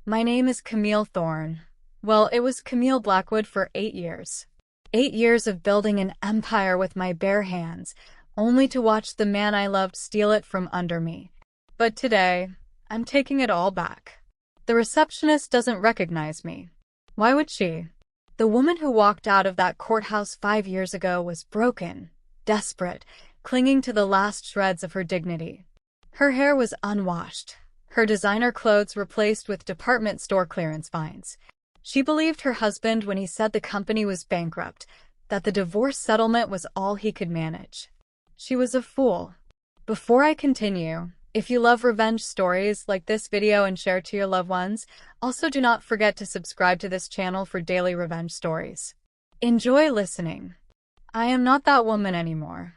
My name is Camille Thorne. Well, it was Camille Blackwood for 8 years. 8 years of building an empire with my bare hands, only to watch the man I loved steal it from under me. But today, I'm taking it all back. The receptionist doesn't recognize me. Why would she? The woman who walked out of that courthouse 5 years ago was broken, desperate, clinging to the last shreds of her dignity. Her hair was unwashed, her designer clothes replaced with department store clearance finds. She believed her husband when he said the company was bankrupt, that the divorce settlement was all he could manage. She was a fool. Before I continue, if you love revenge stories, like this video and share to your loved ones. Also, do not forget to subscribe to this channel for daily revenge stories. Enjoy listening. I am not that woman anymore.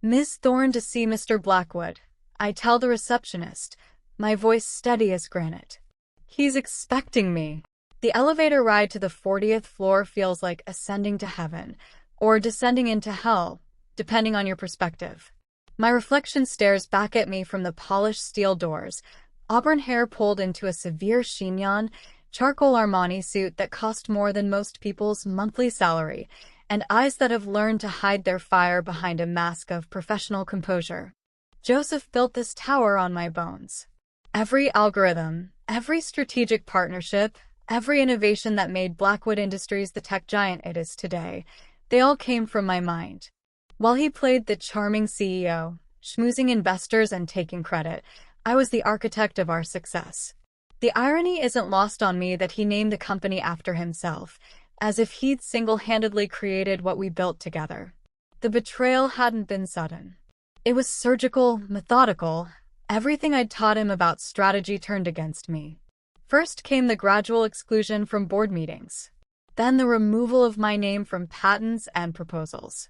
Miss Thorne to see Mr. Blackwood. I tell the receptionist, my voice steady as granite. He's expecting me. The elevator ride to the 40th floor feels like ascending to heaven, or descending into hell, depending on your perspective. My reflection stares back at me from the polished steel doors, auburn hair pulled into a severe chignon, charcoal Armani suit that cost more than most people's monthly salary, and eyes that have learned to hide their fire behind a mask of professional composure. Joseph built this tower on my bones. Every algorithm, every strategic partnership, every innovation that made Blackwood Industries the tech giant it is today, they all came from my mind. While he played the charming CEO, schmoozing investors and taking credit, I was the architect of our success. The irony isn't lost on me that he named the company after himself, as if he'd single-handedly created what we built together. The betrayal hadn't been sudden. It was surgical, methodical. Everything I'd taught him about strategy turned against me. First came the gradual exclusion from board meetings. Then the removal of my name from patents and proposals.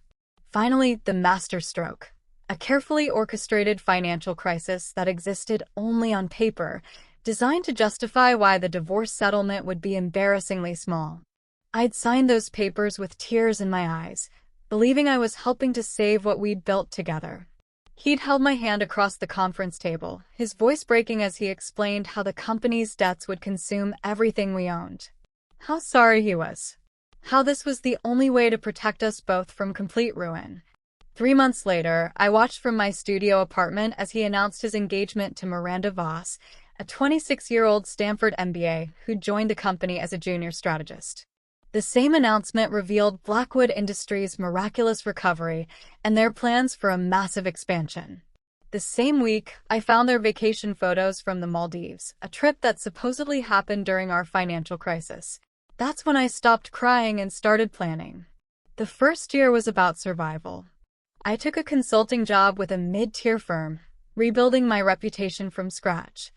Finally, the masterstroke, a carefully orchestrated financial crisis that existed only on paper, designed to justify why the divorce settlement would be embarrassingly small. I'd signed those papers with tears in my eyes, believing I was helping to save what we'd built together. He'd held my hand across the conference table, his voice breaking as he explained how the company's debts would consume everything we owned. How sorry he was. How this was the only way to protect us both from complete ruin. 3 months later, I watched from my studio apartment as he announced his engagement to Miranda Voss, a 26-year-old Stanford MBA who joined the company as a junior strategist. The same announcement revealed Blackwood Industries' miraculous recovery and their plans for a massive expansion. The same week, I found their vacation photos from the Maldives, a trip that supposedly happened during our financial crisis. That's when I stopped crying and started planning. The first year was about survival. I took a consulting job with a mid-tier firm, rebuilding my reputation from scratch.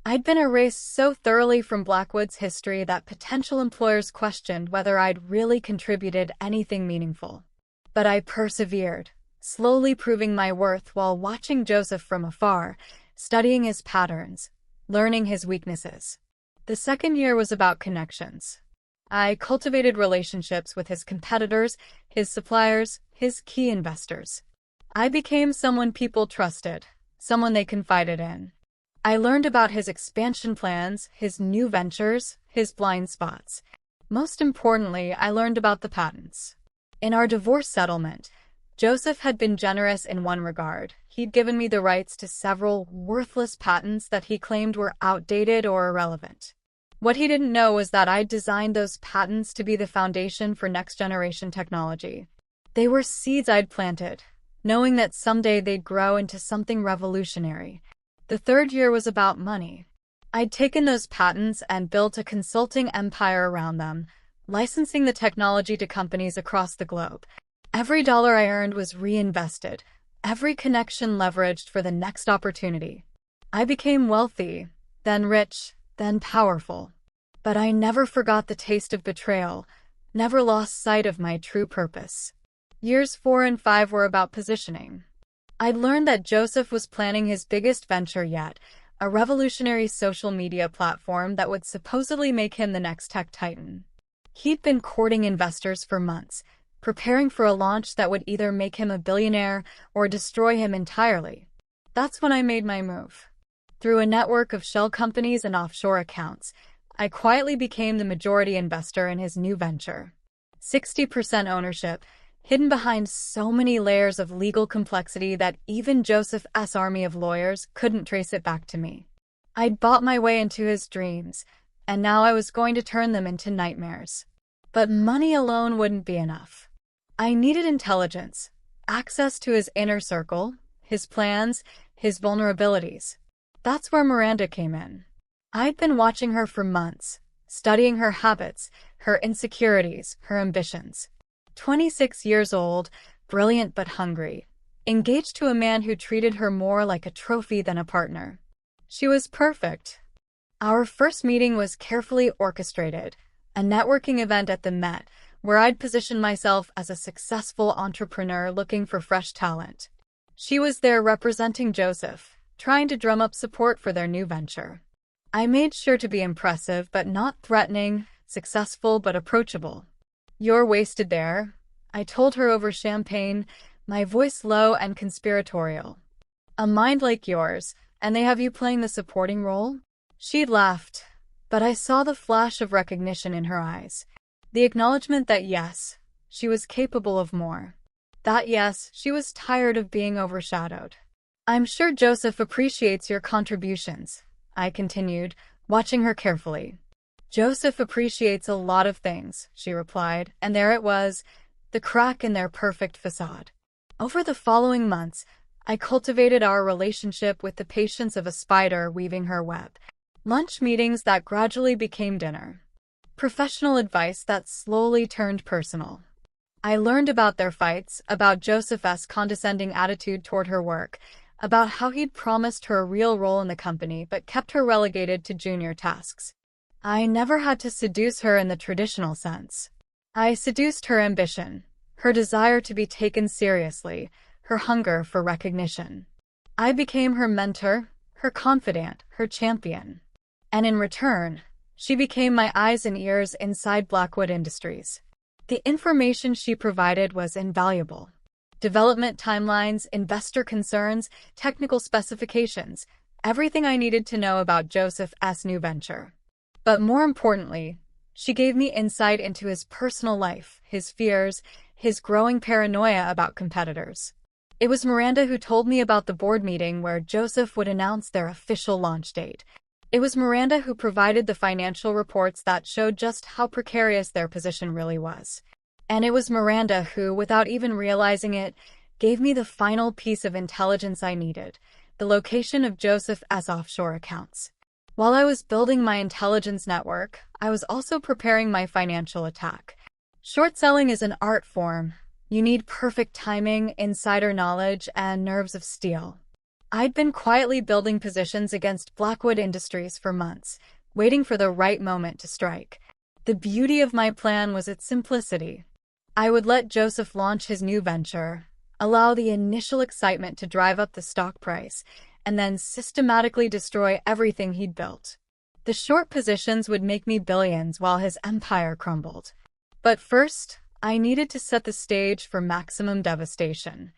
I'd been erased so thoroughly from Blackwood's history that potential employers questioned whether I'd really contributed anything meaningful. But I persevered, slowly proving my worth while watching Joseph from afar, studying his patterns, learning his weaknesses. The second year was about connections. I cultivated relationships with his competitors, his suppliers, his key investors. I became someone people trusted, someone they confided in. I learned about his expansion plans, his new ventures, his blind spots. Most importantly, I learned about the patents. In our divorce settlement, Joseph had been generous in one regard. He'd given me the rights to several worthless patents that he claimed were outdated or irrelevant. What he didn't know was that I'd designed those patents to be the foundation for next-generation technology. They were seeds I'd planted, knowing that someday they'd grow into something revolutionary. The third year was about money. I'd taken those patents and built a consulting empire around them, licensing the technology to companies across the globe. Every dollar I earned was reinvested, every connection leveraged for the next opportunity. I became wealthy, then rich, then powerful. But I never forgot the taste of betrayal, never lost sight of my true purpose. Years 4 and 5 were about positioning. I'd learned that Joseph was planning his biggest venture yet, a revolutionary social media platform that would supposedly make him the next tech titan. He'd been courting investors for months, preparing for a launch that would either make him a billionaire or destroy him entirely. That's when I made my move. Through a network of shell companies and offshore accounts, I quietly became the majority investor in his new venture. 60% ownership, hidden behind so many layers of legal complexity that even Joseph's army of lawyers couldn't trace it back to me. I'd bought my way into his dreams, and now I was going to turn them into nightmares. But money alone wouldn't be enough. I needed intelligence, access to his inner circle, his plans, his vulnerabilities. That's where Miranda came in. I'd been watching her for months, studying her habits, her insecurities, her ambitions. 26 years old, brilliant but hungry, engaged to a man who treated her more like a trophy than a partner. She was perfect. Our first meeting was carefully orchestrated, a networking event at the Met, where I'd positioned myself as a successful entrepreneur looking for fresh talent. She was there representing Joseph, trying to drum up support for their new venture. I made sure to be impressive but not threatening, successful but approachable. "You're wasted there," I told her over champagne, my voice low and conspiratorial. "A mind like yours, and they have you playing the supporting role?" She laughed, but I saw the flash of recognition in her eyes. The acknowledgement that yes, she was capable of more. That yes, she was tired of being overshadowed. "I'm sure Joseph appreciates your contributions," I continued, watching her carefully. "Joseph appreciates a lot of things," she replied, and there it was, the crack in their perfect facade. Over the following months, I cultivated our relationship with the patience of a spider weaving her web. Lunch meetings that gradually became dinner. Professional advice that slowly turned personal. I learned about their fights, about Joseph's condescending attitude toward her work, about how he'd promised her a real role in the company but kept her relegated to junior tasks. I never had to seduce her in the traditional sense. I seduced her ambition, her desire to be taken seriously, her hunger for recognition. I became her mentor, her confidant, her champion. And in return, she became my eyes and ears inside Blackwood Industries. The information she provided was invaluable. Development timelines, investor concerns, technical specifications, everything I needed to know about Joseph's new venture. But more importantly, she gave me insight into his personal life, his fears, his growing paranoia about competitors. It was Miranda who told me about the board meeting where Joseph would announce their official launch date. It was Miranda who provided the financial reports that showed just how precarious their position really was. And it was Miranda who, without even realizing it, gave me the final piece of intelligence I needed, the location of Joseph's offshore accounts. While I was building my intelligence network, I was also preparing my financial attack. Short selling is an art form. You need perfect timing, insider knowledge, and nerves of steel. I'd been quietly building positions against Blackwood Industries for months, waiting for the right moment to strike. The beauty of my plan was its simplicity. I would let Joseph launch his new venture, allow the initial excitement to drive up the stock price, and then systematically destroy everything he'd built. The short positions would make me billions while his empire crumbled. But first, I needed to set the stage for maximum devastation.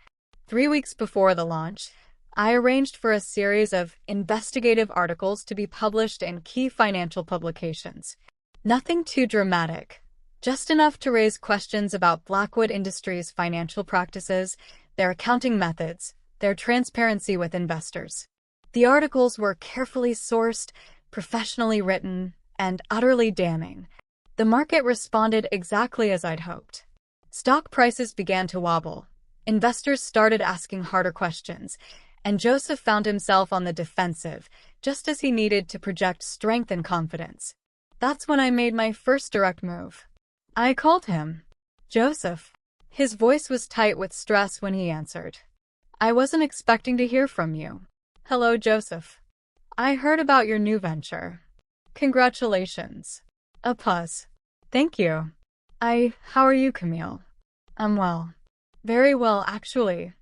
3 weeks before the launch, I arranged for a series of investigative articles to be published in key financial publications. Nothing too dramatic, just enough to raise questions about Blackwood Industries' financial practices, their accounting methods, their transparency with investors. The articles were carefully sourced, professionally written, and utterly damning. The market responded exactly as I'd hoped. Stock prices began to wobble. Investors started asking harder questions, and Joseph found himself on the defensive, just as he needed to project strength and confidence. That's when I made my first direct move. I called him. "Joseph." His voice was tight with stress when he answered. "I wasn't expecting to hear from you." "Hello, Joseph. I heard about your new venture. Congratulations." A pause. "Thank you. How are you, Camille?" "I'm well." "Very well, actually.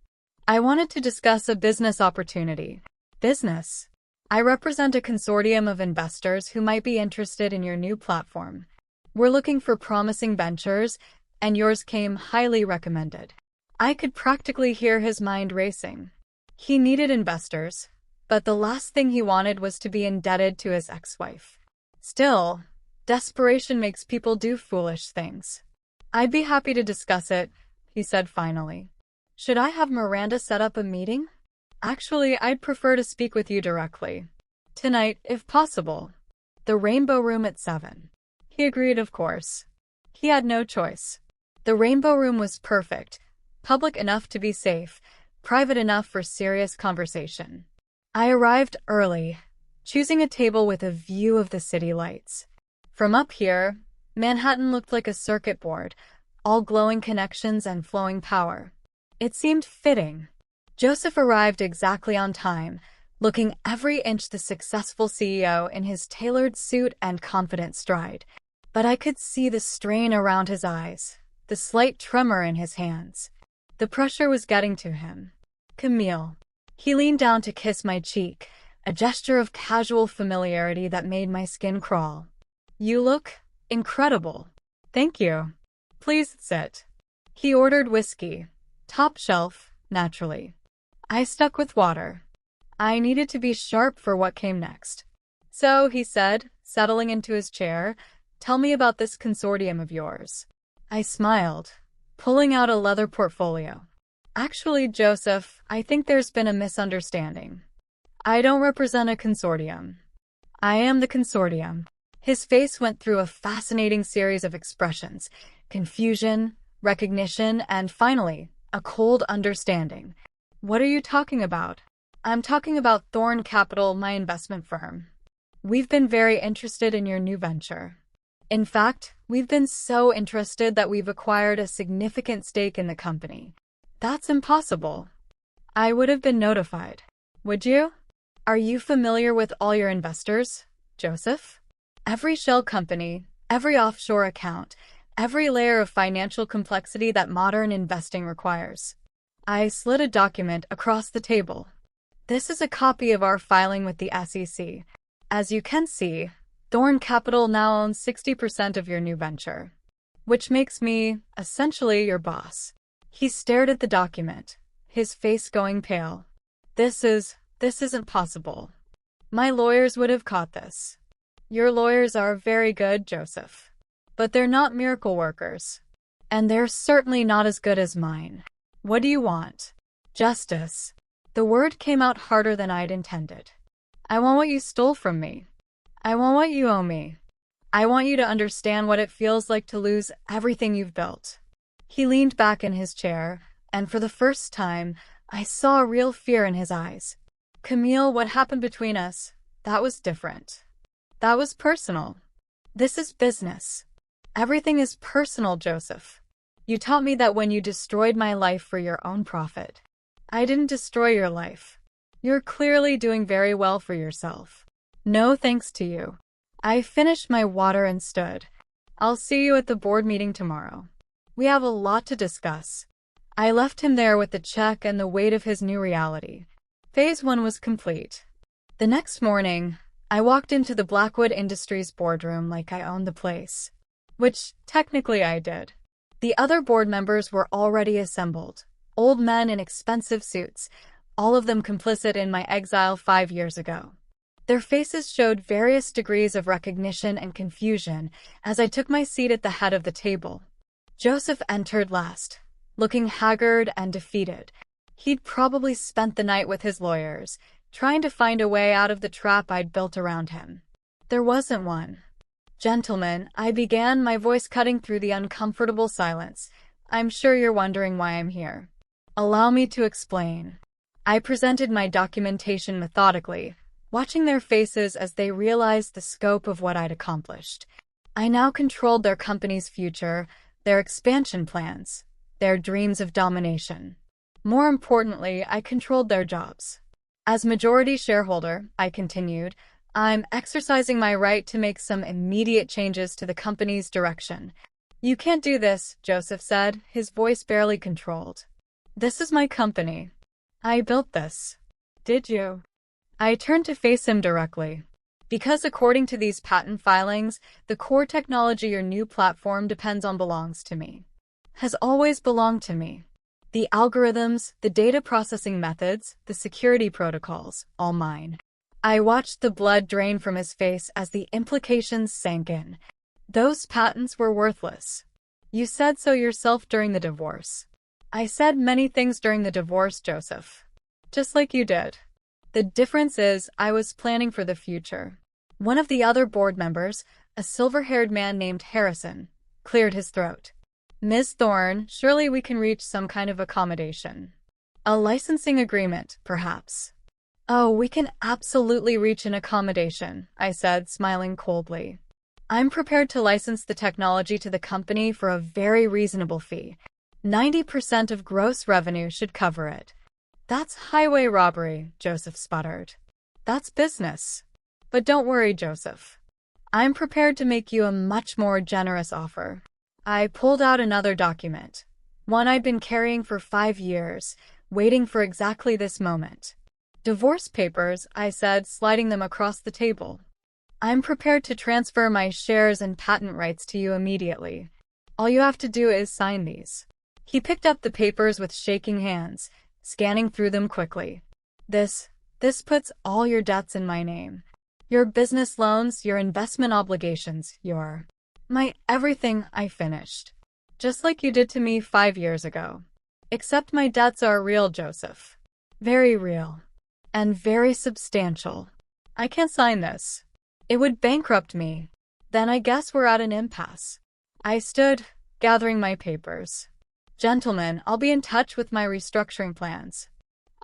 I wanted to discuss a business opportunity." "Business?" "I represent a consortium of investors who might be interested in your new platform. We're looking for promising ventures, and yours came highly recommended." I could practically hear his mind racing. He needed investors, but the last thing he wanted was to be indebted to his ex-wife. Still, desperation makes people do foolish things. I'd be happy to discuss it, he said finally. Should I have Miranda set up a meeting? Actually, I'd prefer to speak with you directly. Tonight, if possible. The Rainbow Room at 7. He agreed, of course. He had no choice. The Rainbow Room was perfect, public enough to be safe, private enough for serious conversation. I arrived early, choosing a table with a view of the city lights. From up here, Manhattan looked like a circuit board, all glowing connections and flowing power. It seemed fitting. Joseph arrived exactly on time, looking every inch the successful CEO in his tailored suit and confident stride. But I could see the strain around his eyes, the slight tremor in his hands. The pressure was getting to him. Camille. He leaned down to kiss my cheek, a gesture of casual familiarity that made my skin crawl. You look incredible. Thank you. Please sit. He ordered whiskey. Top shelf, naturally. I stuck with water. I needed to be sharp for what came next. So, he said, settling into his chair, tell me about this consortium of yours. I smiled, pulling out a leather portfolio. Actually, Joseph, I think there's been a misunderstanding. I don't represent a consortium. I am the consortium. His face went through a fascinating series of expressions: confusion, recognition, and finally, a cold understanding. What are you talking about? I'm talking about Thorn Capital, my investment firm. We've been very interested in your new venture. In fact, we've been so interested that we've acquired a significant stake in the company. That's impossible. I would have been notified. Would you? Are you familiar with all your investors, Joseph? Every shell company, every offshore account, every layer of financial complexity that modern investing requires. I slid a document across the table. This is a copy of our filing with the SEC. As you can see, Thorn Capital now owns 60% of your new venture, which makes me, essentially, your boss. He stared at the document, his face going pale. This isn't possible. My lawyers would have caught this. Your lawyers are very good, Joseph. But they're not miracle workers. And they're certainly not as good as mine. What do you want? Justice. The word came out harder than I'd intended. I want what you stole from me. I want what you owe me. I want you to understand what it feels like to lose everything you've built. He leaned back in his chair, and for the first time, I saw real fear in his eyes. Camille, what happened between us, that was different. That was personal. This is business. Everything is personal, Joseph. You taught me that when you destroyed my life for your own profit. I didn't destroy your life. You're clearly doing very well for yourself. No thanks to you. I finished my water and stood. I'll see you at the board meeting tomorrow. We have a lot to discuss. I left him there with the check and the weight of his new reality. Phase 1 was complete. The next morning, I walked into the Blackwood Industries boardroom like I owned the place. Which, technically, I did. The other board members were already assembled. Old men in expensive suits, all of them complicit in my exile 5 years ago. Their faces showed various degrees of recognition and confusion as I took my seat at the head of the table. Joseph entered last, looking haggard and defeated. He'd probably spent the night with his lawyers, trying to find a way out of the trap I'd built around him. There wasn't one. Gentlemen, I began, my voice cutting through the uncomfortable silence. I'm sure you're wondering why I'm here. Allow me to explain. I presented my documentation methodically, watching their faces as they realized the scope of what I'd accomplished. I now controlled their company's future, their expansion plans, their dreams of domination. More importantly, I controlled their jobs. As majority shareholder, I continued, I'm exercising my right to make some immediate changes to the company's direction. You can't do this, Joseph said, his voice barely controlled. This is my company. I built this. Did you? I turned to face him directly. Because according to these patent filings, the core technology your new platform depends on belongs to me. Has always belonged to me. The algorithms, the data processing methods, the security protocols, all mine. I watched the blood drain from his face as the implications sank in. Those patents were worthless. You said so yourself during the divorce. I said many things during the divorce, Joseph. Just like you did. The difference is I was planning for the future. One of the other board members, a silver-haired man named Harrison, cleared his throat. Ms. Thorne, surely we can reach some kind of accommodation. A licensing agreement, perhaps. Oh, we can absolutely reach an accommodation, I said, smiling coldly. I'm prepared to license the technology to the company for a very reasonable fee. 90% of gross revenue should cover it. That's highway robbery, Joseph sputtered. That's business. But don't worry, Joseph. I'm prepared to make you a much more generous offer. I pulled out another document, one I'd been carrying for 5 years, waiting for exactly this moment. Divorce papers, I said, sliding them across the table. I'm prepared to transfer my shares and patent rights to you immediately. All you have to do is sign these. He picked up the papers with shaking hands, scanning through them quickly. This puts all your debts in my name. Your business loans, your investment obligations, my everything. I finished. Just like you did to me 5 years ago. Except my debts are real, Joseph. Very real. And very substantial. I can't sign this. It would bankrupt me. Then I guess we're at an impasse. I stood, gathering my papers. Gentlemen, I'll be in touch with my restructuring plans.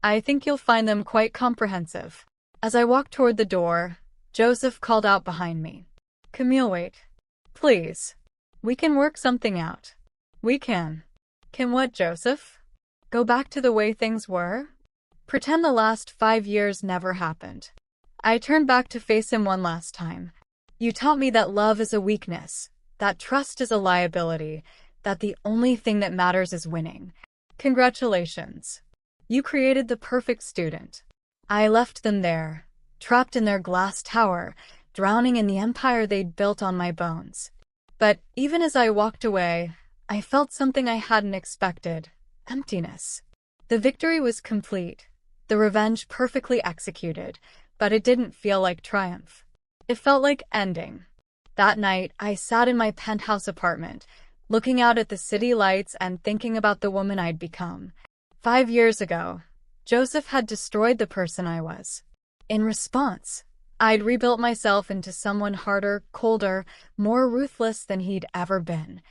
I think you'll find them quite comprehensive. As I walked toward the door, Joseph called out behind me. Camille, wait. Please. We can work something out. We can. Can what, Joseph? Go back to the way things were? Pretend the last 5 years never happened. I turned back to face him one last time. You taught me that love is a weakness, that trust is a liability, that the only thing that matters is winning. Congratulations. You created the perfect student. I left them there, trapped in their glass tower, drowning in the empire they'd built on my bones. But even as I walked away, I felt something I hadn't expected. Emptiness. The victory was complete, the revenge perfectly executed, but it didn't feel like triumph. It felt like ending. That night, I sat in my penthouse apartment, looking out at the city lights and thinking about the woman I'd become. 5 years ago, Joseph had destroyed the person I was. In response, I'd rebuilt myself into someone harder, colder, more ruthless than he'd ever been.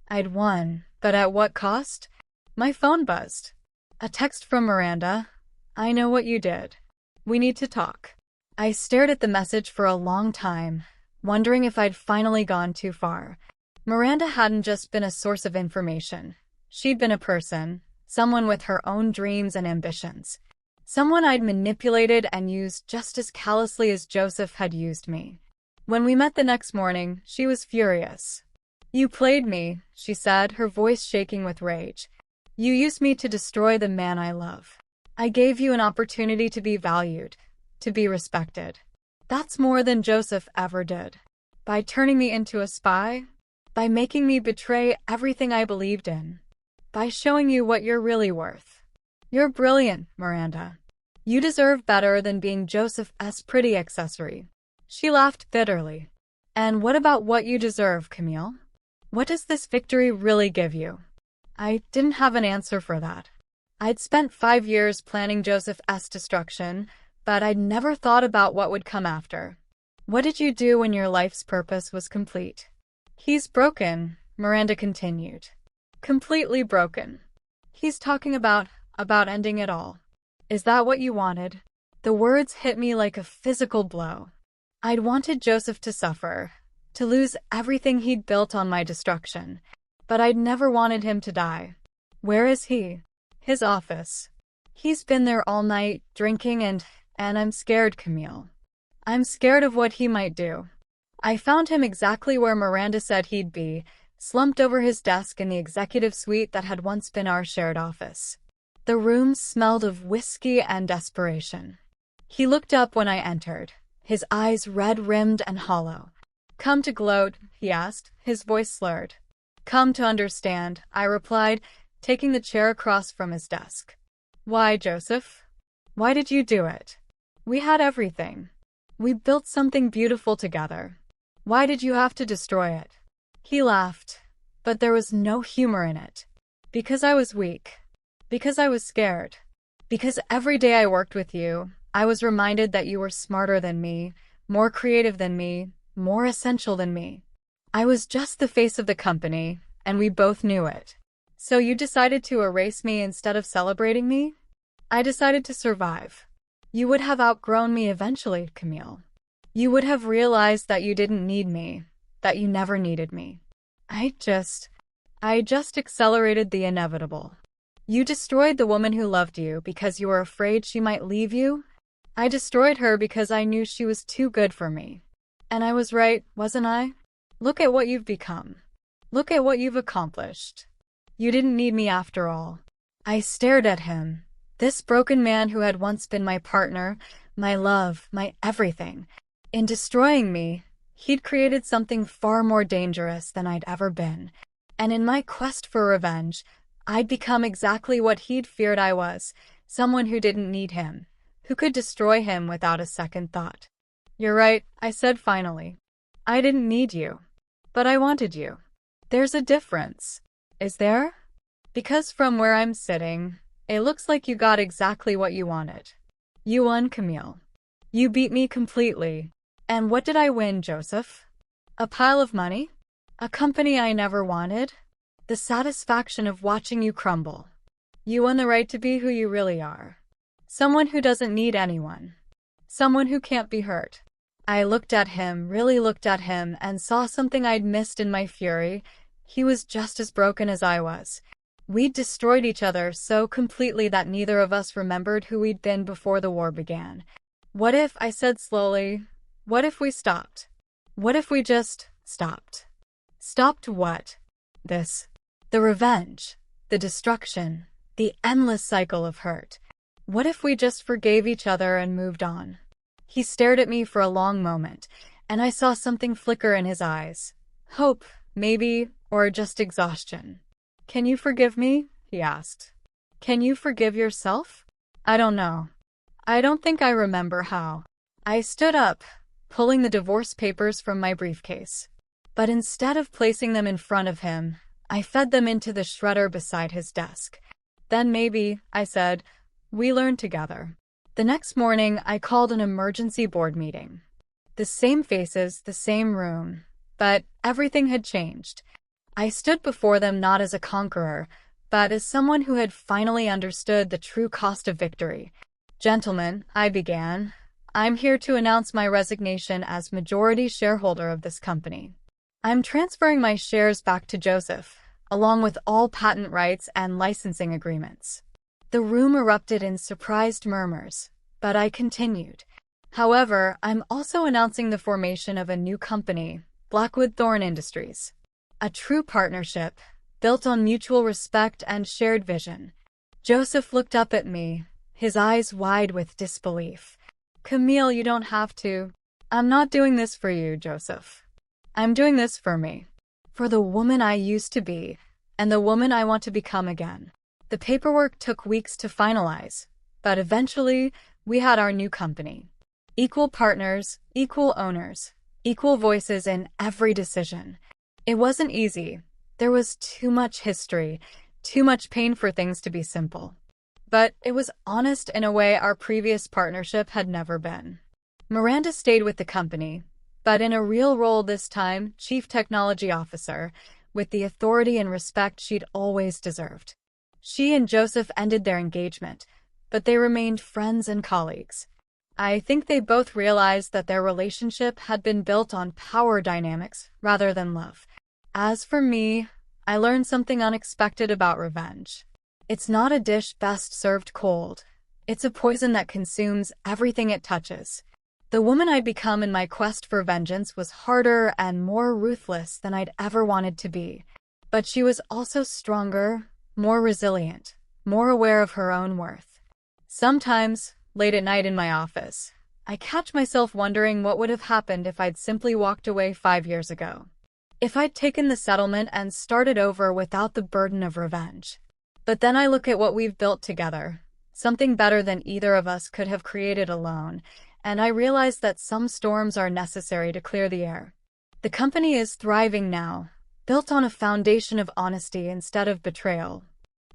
I'd won, but at what cost? My phone buzzed. A text from Miranda. I know what you did. We need to talk. I stared at the message for a long time, wondering if I'd finally gone too far. Miranda hadn't just been a source of information. She'd been a person, someone with her own dreams and ambitions. Someone I'd manipulated and used just as callously as Joseph had used me. When we met the next morning, she was furious. You played me, she said, her voice shaking with rage. You used me to destroy the man I love. I gave you an opportunity to be valued, to be respected. That's more than Joseph ever did. By turning me into a spy, by making me betray everything I believed in, by showing you what you're really worth. You're brilliant, Miranda. You deserve better than being Joseph's pretty accessory. She laughed bitterly. And what about what you deserve, Camille? What does this victory really give you? I didn't have an answer for that. I'd spent 5 years planning Joseph's destruction, but I'd never thought about what would come after. What did you do when your life's purpose was complete? He's broken, Miranda continued. Completely broken. He's talking about ending it all. Is that what you wanted? The words hit me like a physical blow. I'd wanted Joseph to suffer, to lose everything he'd built on my destruction, but I'd never wanted him to die. Where is he? His office. He's been there all night, drinking and I'm scared, Camille. I'm scared of what he might do. I found him exactly where Miranda said he'd be, slumped over his desk in the executive suite that had once been our shared office. The room smelled of whiskey and desperation. He looked up when I entered, his eyes red-rimmed and hollow. Come to gloat, he asked, his voice slurred. Come to understand, I replied, taking the chair across from his desk. Why, Joseph? Why did you do it? We had everything. We built something beautiful together. Why did you have to destroy it? He laughed, but there was no humor in it. Because I was weak. Because I was scared. Because every day I worked with you, I was reminded that you were smarter than me, more creative than me, more essential than me. I was just the face of the company, and we both knew it. So you decided to erase me instead of celebrating me? I decided to survive. You would have outgrown me eventually, Camille. You would have realized that you didn't need me, that you never needed me. I just accelerated the inevitable. You destroyed the woman who loved you because you were afraid she might leave you. I destroyed her because I knew she was too good for me. And I was right, wasn't I? Look at what you've become. Look at what you've accomplished. You didn't need me after all. I stared at him. This broken man who had once been my partner, my love, my everything. In destroying me, he'd created something far more dangerous than I'd ever been. And in my quest for revenge, I'd become exactly what he'd feared I was, someone who didn't need him, who could destroy him without a second thought. You're right, I said finally. I didn't need you. But I wanted you. There's a difference. Is there? Because from where I'm sitting, it looks like you got exactly what you wanted. You won, Camille. You beat me completely. And what did I win, Joseph? A pile of money? A company I never wanted? The satisfaction of watching you crumble. You won the right to be who you really are. Someone who doesn't need anyone. Someone who can't be hurt. I looked at him, really looked at him, and saw something I'd missed in my fury. He was just as broken as I was. We'd destroyed each other so completely that neither of us remembered who we'd been before the war began. What if, I said slowly, what if we stopped? What if we just stopped? Stopped what? This. The revenge. The destruction. The endless cycle of hurt. What if we just forgave each other and moved on? He stared at me for a long moment, and I saw something flicker in his eyes. Hope, maybe, or just exhaustion. Can you forgive me? He asked. Can you forgive yourself? I don't know. I don't think I remember how. I stood up, pulling the divorce papers from my briefcase. But instead of placing them in front of him, I fed them into the shredder beside his desk. Then maybe, I said, we learn together. The next morning, I called an emergency board meeting. The same faces, the same room, but everything had changed. I stood before them not as a conqueror, but as someone who had finally understood the true cost of victory. Gentlemen, I began, I'm here to announce my resignation as majority shareholder of this company. I'm transferring my shares back to Joseph, along with all patent rights and licensing agreements. The room erupted in surprised murmurs, but I continued. However, I'm also announcing the formation of a new company, Blackwood Thorn Industries. A true partnership, built on mutual respect and shared vision. Joseph looked up at me, his eyes wide with disbelief. Camille, you don't have to. I'm not doing this for you, Joseph. I'm doing this for me. For the woman I used to be, and the woman I want to become again. The paperwork took weeks to finalize, but eventually, we had our new company. Equal partners, equal owners, equal voices in every decision. It wasn't easy. There was too much history, too much pain for things to be simple. But it was honest in a way our previous partnership had never been. Miranda stayed with the company, but in a real role this time, Chief Technology Officer, with the authority and respect she'd always deserved. She and Joseph ended their engagement, but they remained friends and colleagues. I think they both realized that their relationship had been built on power dynamics rather than love. As for me, I learned something unexpected about revenge. It's not a dish best served cold. It's a poison that consumes everything it touches. The woman I'd become in my quest for vengeance was harder and more ruthless than I'd ever wanted to be. But she was also stronger, more resilient, more aware of her own worth. Sometimes, late at night in my office, I catch myself wondering what would have happened if I'd simply walked away 5 years ago. If I'd taken the settlement and started over without the burden of revenge. But then I look at what we've built together, something better than either of us could have created alone, and I realized that some storms are necessary to clear the air. The company is thriving now, built on a foundation of honesty instead of betrayal.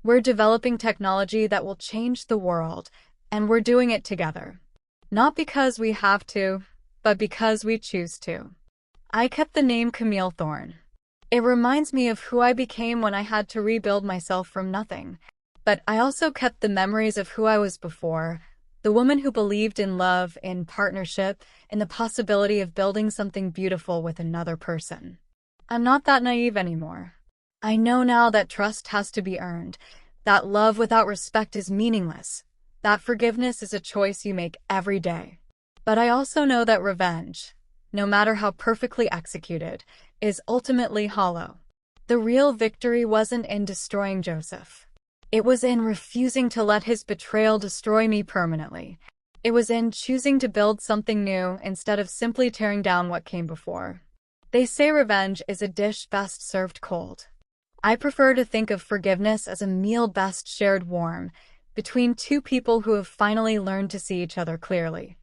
We're developing technology that will change the world, and we're doing it together. Not because we have to, but because we choose to. I kept the name Camille Thorne. It reminds me of who I became when I had to rebuild myself from nothing. But I also kept the memories of who I was before, the woman who believed in love, in partnership, in the possibility of building something beautiful with another person. I'm not that naive anymore. I know now that trust has to be earned, that love without respect is meaningless, that forgiveness is a choice you make every day. But I also know that revenge, no matter how perfectly executed, is ultimately hollow. The real victory wasn't in destroying Joseph. It was in refusing to let his betrayal destroy me permanently. It was in choosing to build something new instead of simply tearing down what came before. They say revenge is a dish best served cold. I prefer to think of forgiveness as a meal best shared warm, between two people who have finally learned to see each other clearly.